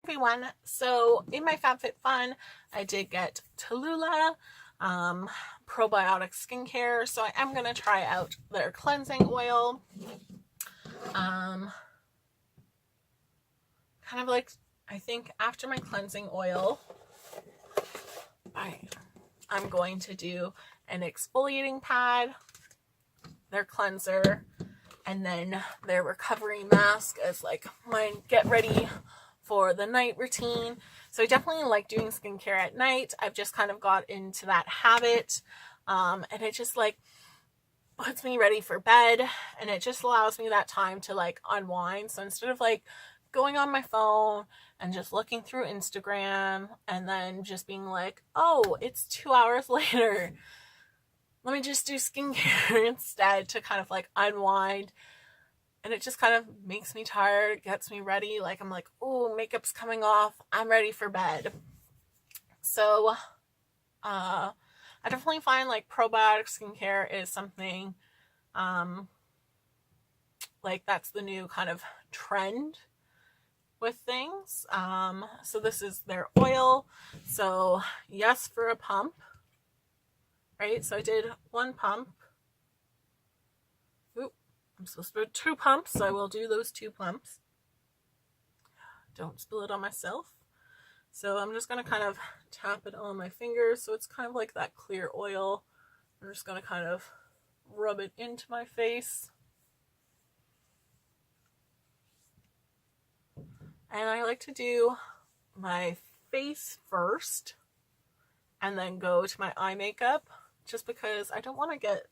Everyone, so in my FabFitFun I did get Tula Probiotic skincare, so I am going to try out their cleansing oil. Kind of like, I think after my cleansing oil I'm going to do an exfoliating pad, their cleanser, and then their recovery mask as like my get ready for the night routine. So I definitely like doing skincare at night. I've just kind of got into that habit, and it just like puts me ready for bed, and it just allows me that time to like unwind. So instead of like going on my phone and just looking through Instagram and then just being like, oh, it's 2 hours later, let me just do skincare instead to kind of like unwind. And it just kind of makes me tired, gets me ready. Like I'm like, oh, makeup's coming off, I'm ready for bed. So I definitely find like probiotic skincare is something like that's the new kind of trend with things. So this is their oil. So yes, for a pump, right? So I did one pump. Oop, I'm supposed to do 2 pumps, so I will do those 2 pumps. Don't spill it on myself. So I'm just going to kind of tap it on my fingers, so it's kind of like that clear oil. I'm just going to kind of rub it into my face. And I like to do my face first and then go to my eye makeup, just because I don't want to get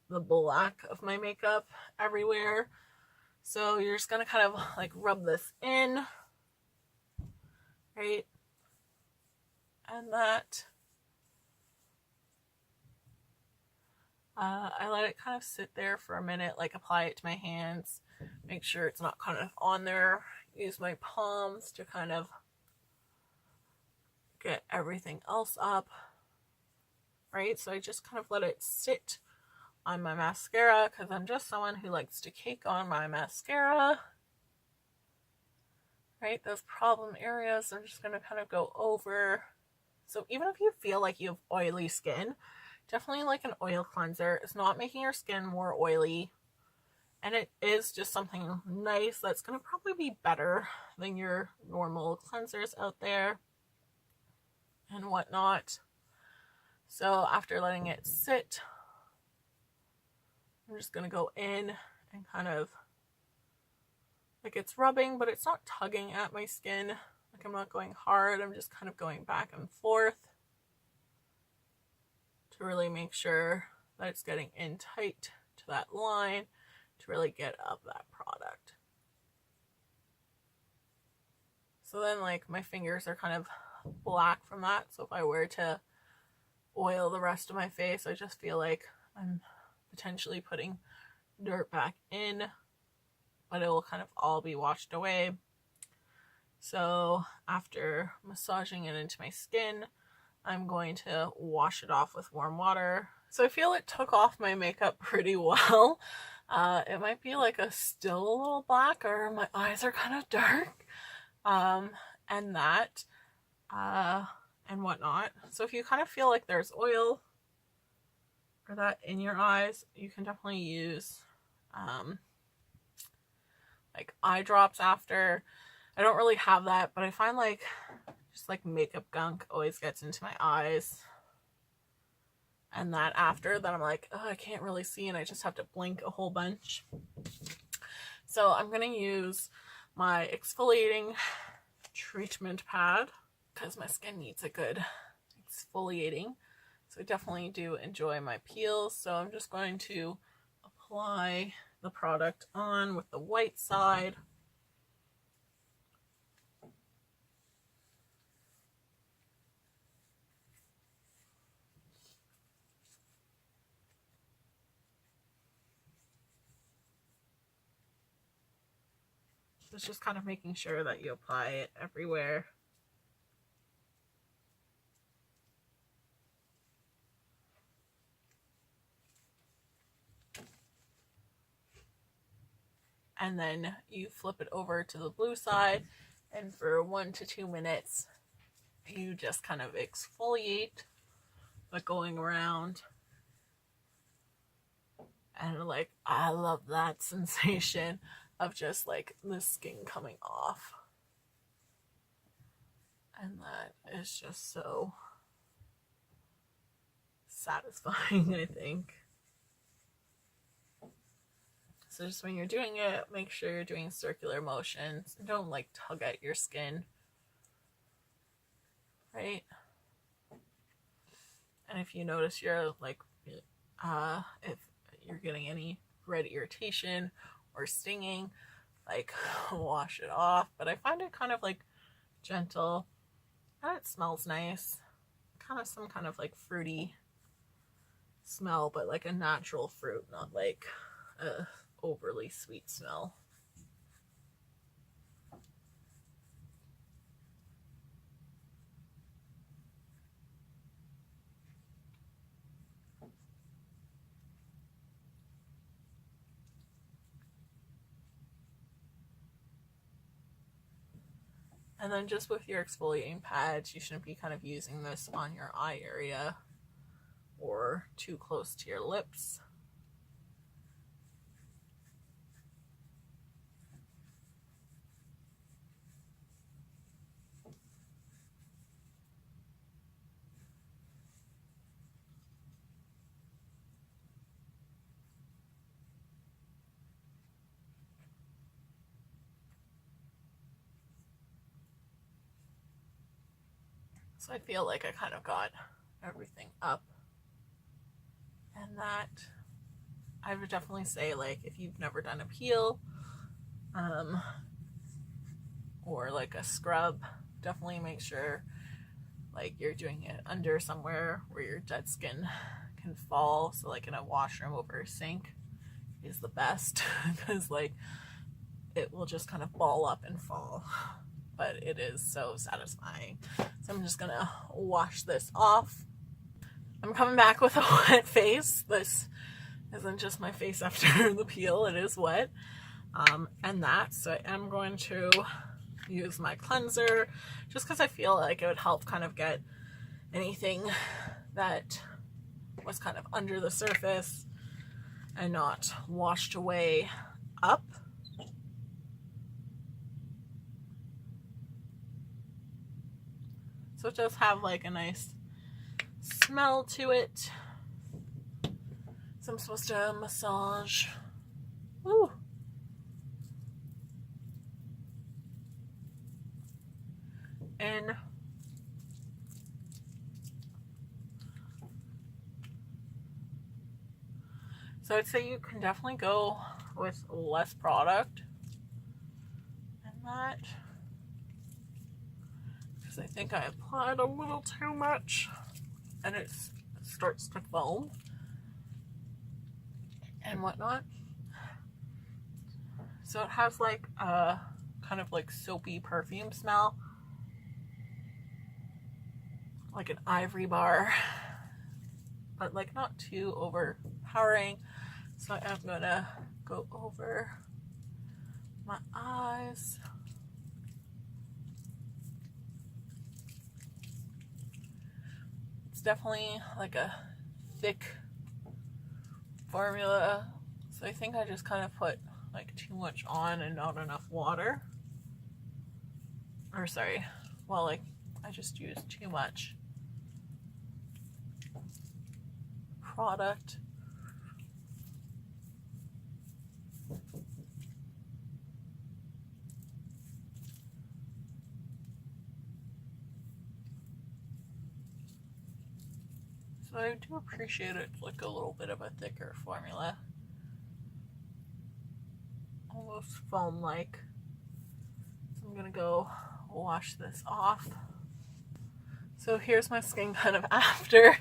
the black of my makeup everywhere. So you're just going to kind of like rub this in, right? And that I let it kind of sit there for a minute, like apply it to my hands, make sure it's not kind of on there. Use my palms to kind of get everything else up, right? So I just kind of let it sit on my mascara, because I'm just someone who likes to cake on my mascara, right? Those problem areas I'm just going to kind of go over. So even if you feel like you have oily skin, definitely like an oil cleanser. It's not making your skin more oily, and it is just something nice that's going to probably be better than your normal cleansers out there and whatnot. So after letting it sit, I'm just going to go in and kind of, like it's rubbing, but it's not tugging at my skin. Like I'm not going hard, I'm just kind of going back and forth to really make sure that it's getting in tight to that line to really get up that product. So then like my fingers are kind of black from that. So if I were to oil the rest of my face, I just feel like I'm potentially putting dirt back in, but it will kind of all be washed away. So after massaging it into my skin, I'm going to wash it off with warm water. So I feel it took off my makeup pretty well. It might be like still a little black, or my eyes are kind of dark, and that, and whatnot. So if you kind of feel like there's oil or that in your eyes, you can definitely use like eye drops after. I don't really have that, but I find like just like makeup gunk always gets into my eyes, and that after that I'm like, oh, I can't really see, and I just have to blink a whole bunch. So I'm gonna use my exfoliating treatment pad because my skin needs a good exfoliating. So I definitely do enjoy my peels. So I'm just going to apply the product on with the white side. It's just kind of making sure that you apply it everywhere. And then you flip it over to the blue side And for 1 to 2 minutes, you just kind of exfoliate, like going around. And like, I love that sensation of just like the skin coming off. And that is just so satisfying, I think. So just when you're doing it, make sure you're doing circular motions. Don't like tug at your skin. Right? And if you notice you're like, if you're getting any red irritation or stinging, like wash it off. But I find it kind of like gentle, and it smells nice. Kind of some kind of like fruity smell, but like a natural fruit, not like a overly sweet smell. And then just with your exfoliating pads, you shouldn't be kind of using this on your eye area or too close to your lips. So I feel like I kind of got everything up. And that, I would definitely say, like, if you've never done a peel, or like a scrub, definitely make sure like you're doing it under somewhere where your dead skin can fall. So like in a washroom over a sink is the best, because like it will just kind of ball up and fall. But it is so satisfying. So I'm just gonna wash this off. I'm coming back with a wet face. This isn't just my face after the peel, it is wet. And that, so I am going to use my cleanser just because I feel like it would help kind of get anything that was kind of under the surface and not washed away up. So it does have like a nice smell to it. So I'm supposed to massage. Woo. And so I'd say you can definitely go with less product and that, because I think I applied a little too much and it starts to foam and whatnot. So it has like a kind of like soapy perfume smell, like an ivory bar, but like not too overpowering. So I'm gonna go over my eyes. It's definitely like a thick formula, so I think I just kind of put like too much on and not enough water. Or sorry, well, like I just used too much product. So I do appreciate it, like a little bit of a thicker formula. Almost foam-like. So I'm gonna go wash this off. So here's my skin kind of after.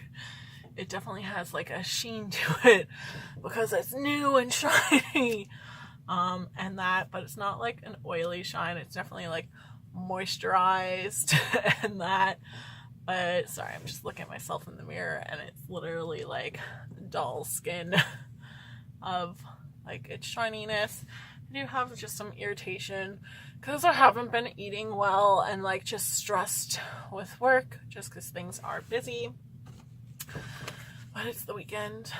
It definitely has like a sheen to it because it's new and shiny. And that, but it's not like an oily shine. It's definitely like moisturized and that. But sorry, I'm just looking at myself in the mirror and it's literally like doll skin of like its shininess. I do have just some irritation because I haven't been eating well and like just stressed with work just because things are busy. But it's the weekend.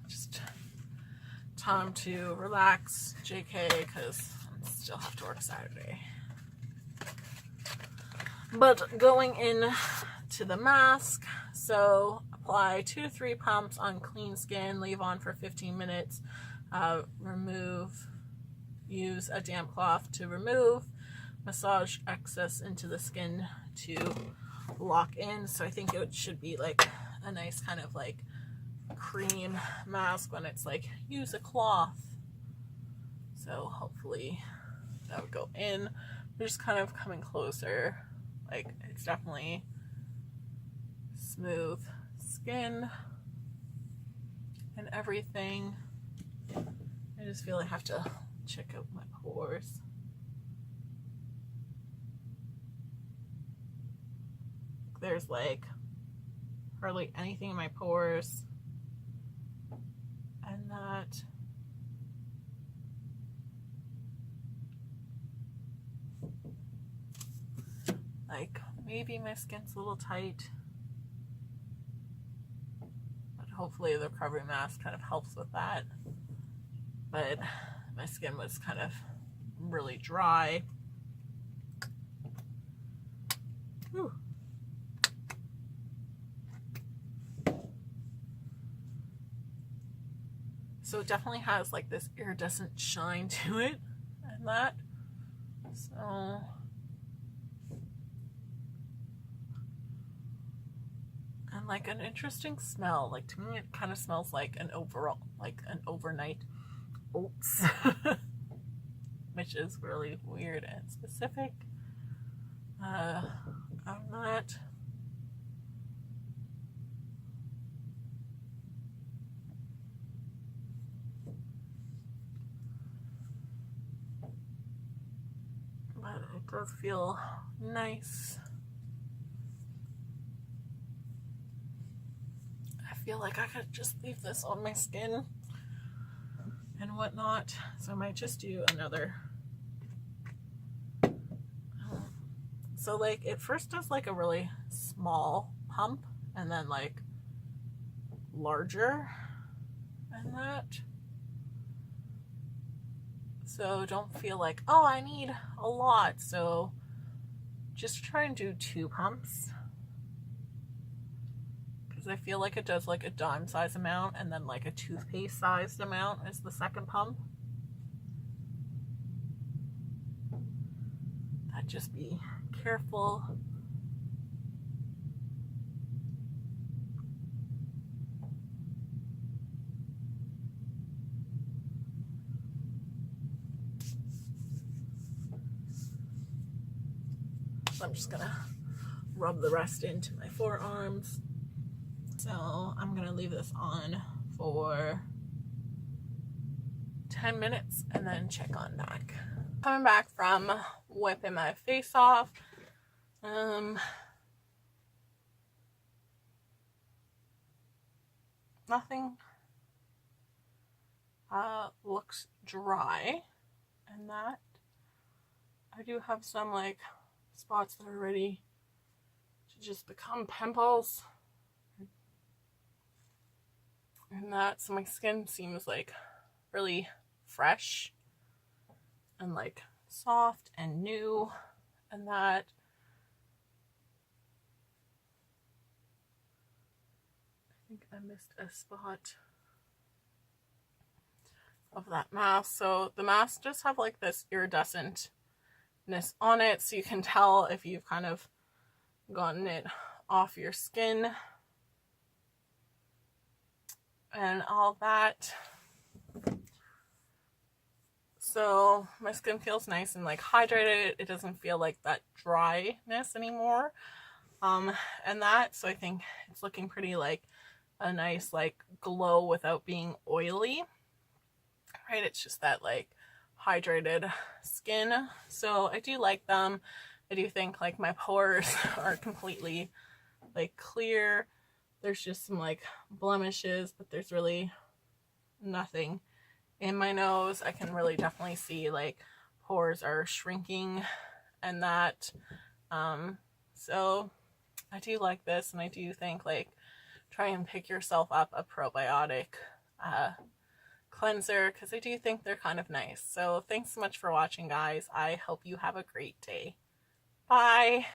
Just time to relax, JK, because I still have to work Saturday. But going in to the mask, so apply 2 to 3 pumps on clean skin, leave on for 15 minutes, remove, use a damp cloth to remove, massage excess into the skin to lock in. So I think it should be like a nice kind of like cream mask when it's like use a cloth. So hopefully that would go in. We're just kind of coming closer. Like it's definitely smooth skin and everything. I just feel I have to check out my pores. There's like hardly anything in my pores. And that like maybe my skin's a little tight, but hopefully the recovery mask kind of helps with that. But my skin was kind of really dry. Whew. So it definitely has like this iridescent shine to it and that. So and like an interesting smell. Like to me it kind of smells like an overnight oats. Which is really weird and specific. I'm not but it does feel nice. I feel like I could just leave this on my skin and whatnot, so I might just do another. So like it first does like a really small pump and then like larger and that. So don't feel like, oh, I need a lot. So just try and do 2 pumps. Because I feel like it does like a dime size amount and then like a toothpaste sized amount is the second pump. I'd just be careful. So I'm just gonna rub the rest into my forearms. So I'm gonna leave this on for 10 minutes and then check on back. Coming back from wiping my face off. Nothing looks dry, and that I do have some like spots that are ready to just become pimples, and that so my skin seems like really fresh and like soft and new, and that I think I missed a spot of that mask. So the mask just have like this iridescentness on it, so you can tell if you've kind of gotten it off your skin and all that. So my skin feels nice and like hydrated. It doesn't feel like that dryness anymore. And that, so I think it's looking pretty like a nice like glow without being oily. Right? It's just that like hydrated skin. So I do like them. I do think like my pores are completely like clear. There's just some like blemishes, but there's really nothing in my nose. I can really definitely see like pores are shrinking and that. So I do like this, and I do think like try and pick yourself up a probiotic cleanser, because I do think they're kind of nice. So thanks so much for watching, guys. I hope you have a great day. Bye.